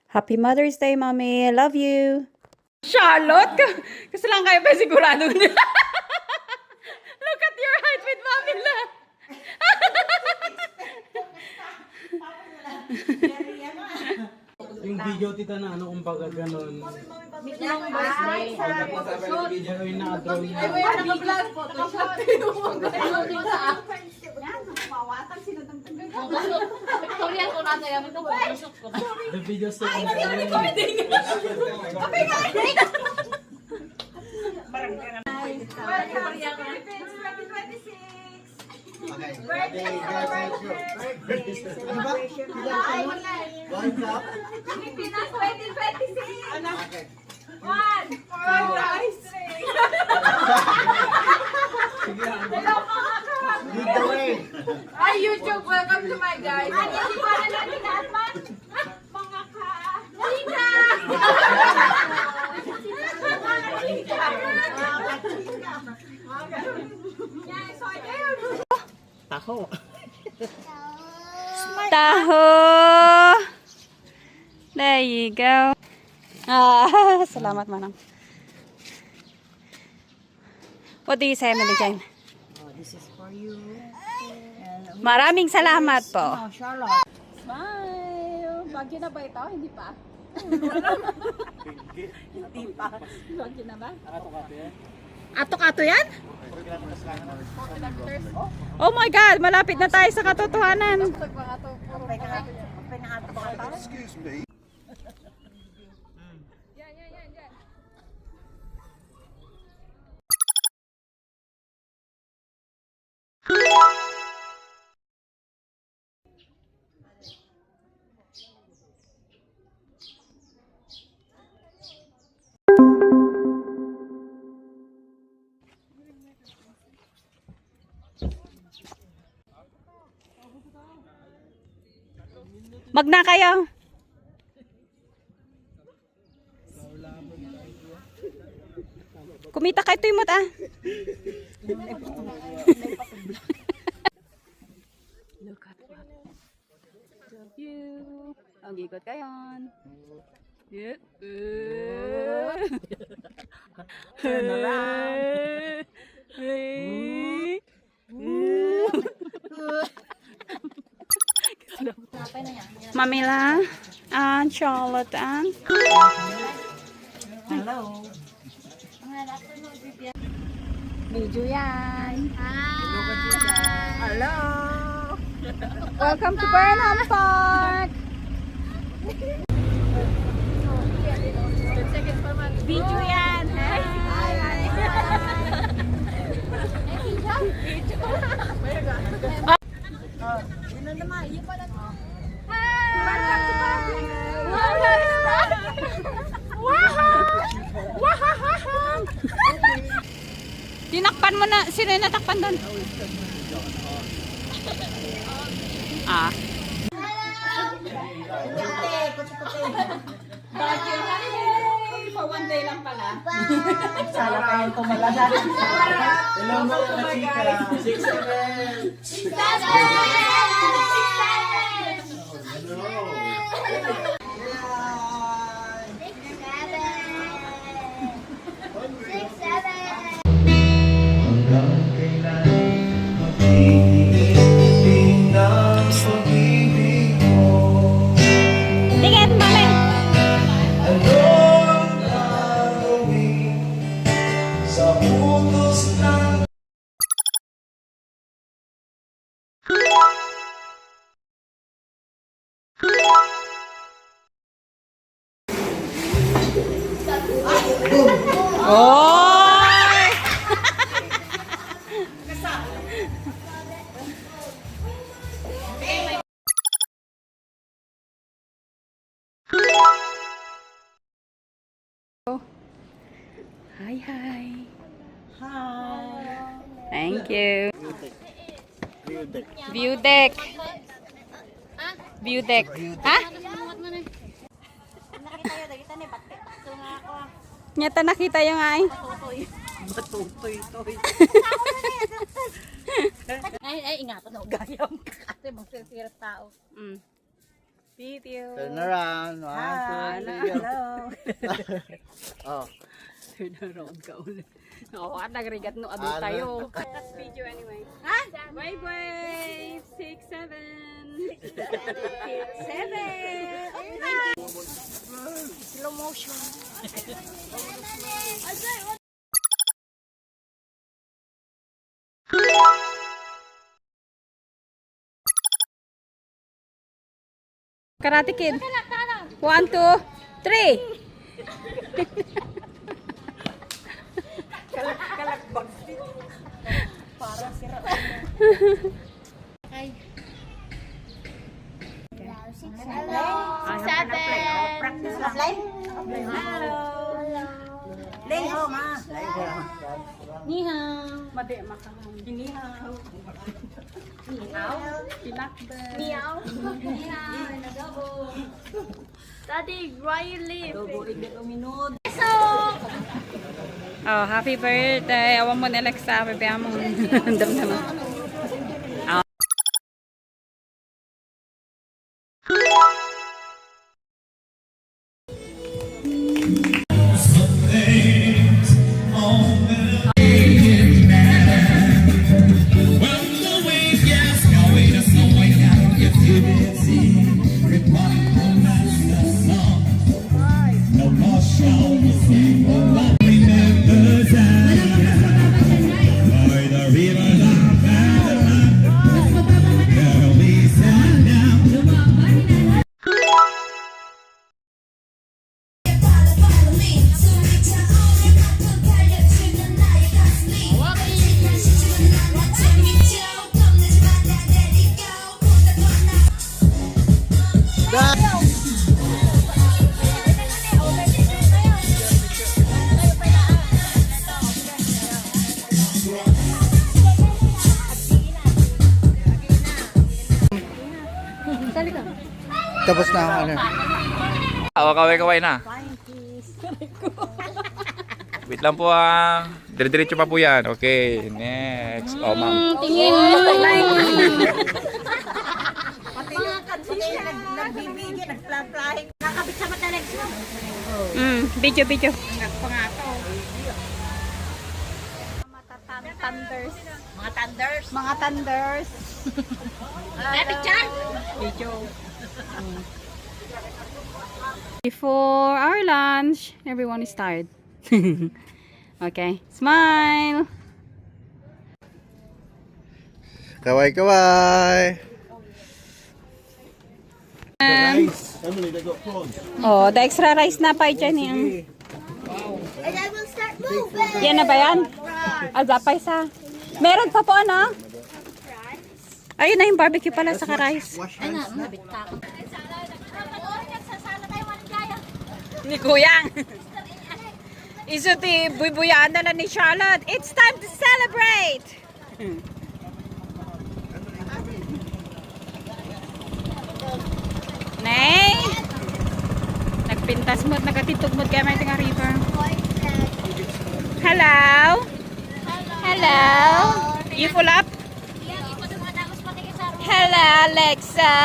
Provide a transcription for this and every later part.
Happy Mother's Day, Mommy. I love you. Charlotte? Kasi lang kayo pa sigurado niya. Look at your height with Mommy La. Yung video tita na ano kumbaga ganon. Video yung na-draw niya. The video still Pilipinas 2026! One, guys! Hi YouTube! Welcome to my guys! Hindi ko na natin naman! Mga ka! Chika! Taho. There you go. Salamat, Manang. What do you say, Emily Jane? This is for you. Maraming salamat po. Charlotte. Smile! Bagyo na ba ito? Hindi pa? Hindi pa. Bagyo na ba? Atok-ato yan? Oh my God, malapit na tayo sa katotohanan. Excuse me. Magna kayo. Kumita kayo timot ah. Look at what. You. Ang ikot kayo. Yeah. Turn around. Mamila and Charlotte and Hello. Video yan. Hello. welcome to Burnham Park. Video yan. Tinakpan mo na. Sino yung natakpan doon? Ah. For one day lang pala. Sala kayong tumalaga. Hello mga chika. 6, 7! Hanggang kailan magtitiis ng pag-ibig mo? Tingin, mami. Anong gagawin sa utos ng Oy! Hi, hi. Hi. Thank you. View deck. View deck. Ha? Nyata nakita yung ay. Batutoy-toy. Ay, ingatan na gayam. Kasi magsisirap tao. Mm. Video. Turn around. One, two, three, go. Oh. Turn around ka ulit. Oo, at nagrigat no ado tayo. That's video anyway. Wave, wave. 6, 7. 7. Slow motion. Karate Kid. 1, 2, 3. Ni hao. Madi makahang. Ni hao. Ni hao. Pinakbel. Ni hao. Ni hao. Daddy, why you leave? Oh, happy birthday. Awan mo ni Alexa. Babayaan mo. Damdaman. Tapos na ang ano. Oo, kaway-kaway na. Wait lang po ah. Dire-diretso pa po yan. Okay, next. Oh, ma'am. Tingin. Video, video. Thunders. Mga thunders. Mga thunders. Video. Before our lunch, everyone is tired. Okay, smile. Kaway-kaway. Oh, the extra rice na pa dyan yan. And I will start moving. Yan na ba yan? Agapay sa. Meron pa po ano? Ayun na yung barbecue pala sa rice. Ni Kuyang. Isuti, buybuyaan na lang ni Charlotte. It's time to celebrate! Nay! Nagpintas mo't, nakatitog mo't kaya may tinga river. Hello? Hello? You full up? Hello, Alexa?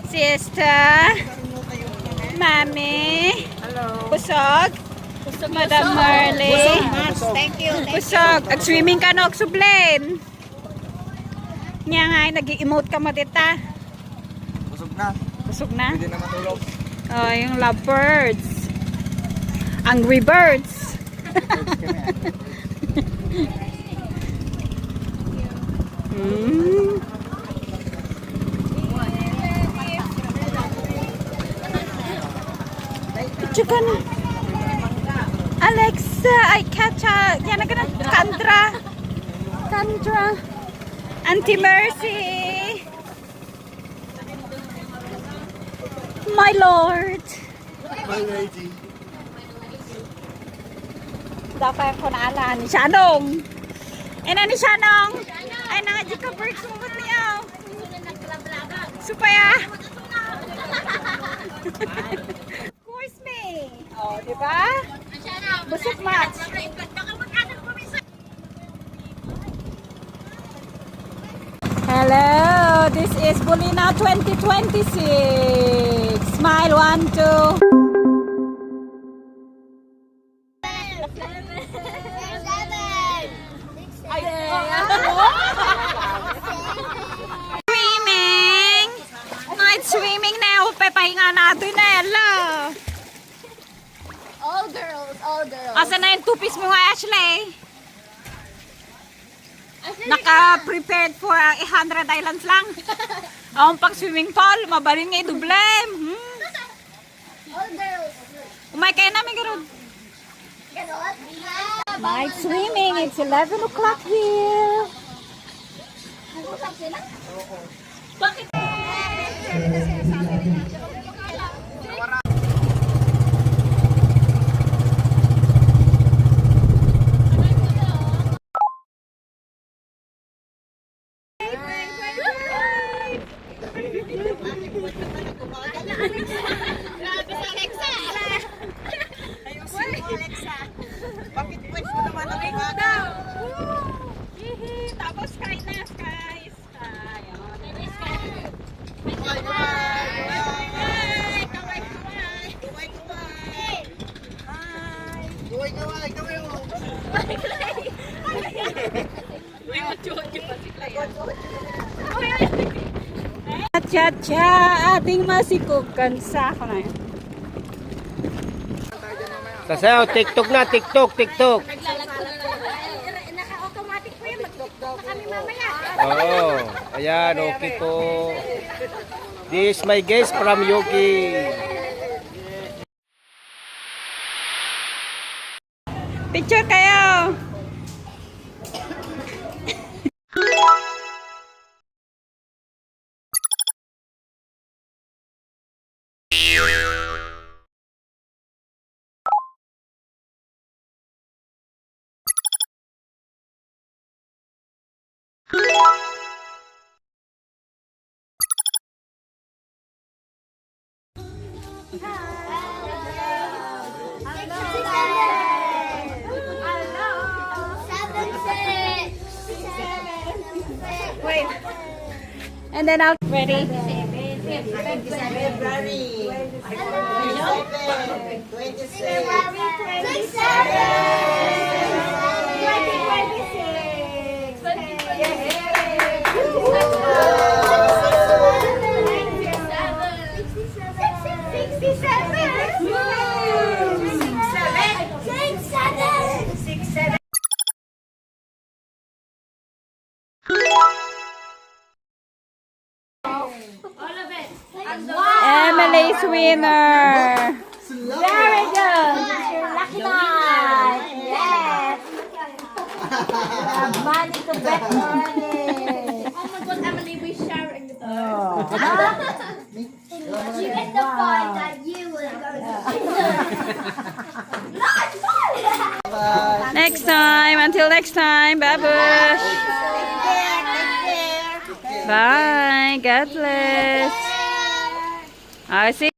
Sister? Mami? Hello. Busog? Madam Marley? Thank you. Busog. Ag-swimming ka no, Sublen. Nga nga, nag-i-emote ka mo dita. Busog na. Busog na? Hindi na matulog. Oh, yung lovebirds. Angry birds. Tsaka na. Alexa, I catch a... Yan na ganun. Kandra. Kandra. Auntie Mercy. My Lord. My lady. Dapat ko naala ni Shanong. Eh na ni Shanong. Ay na nga ka break sumot niya. Supaya. Course me. Oh, di ba? Busog match. Hello, this Miss Bulina 2026. Smile, 1, 2. Swimming! Night swimming na yung papahinga natin Ella. All girls, all girls. Asa na yung two-piece mo nga, Ashley? Naka-prepared for 100 islands lang. Ang pang swimming pool, mabalin nga i-dublem. All girls. Umay kayo namin garod. Ganon? Night swimming, it's 11 o'clock here. Nag-usap sila? Tapos sky na, sky. Cha-cha, ating masikukan sa ako na yun. Sasayaw, TikTok na, TikTok. Naka-automatic po yun. Mag-TikTok na kami mamaya. Oo, ayan, okay po. This is my guest from Yogi. Picture kayo! Wait. And then I'll ready. Emily's winner. Very good. Lucky night. Yes. Money to bet money. Oh my God, Emily, we're sharing the You get the point that you will go to. Next time. Until next time. Babush. Bye. God bless. I see.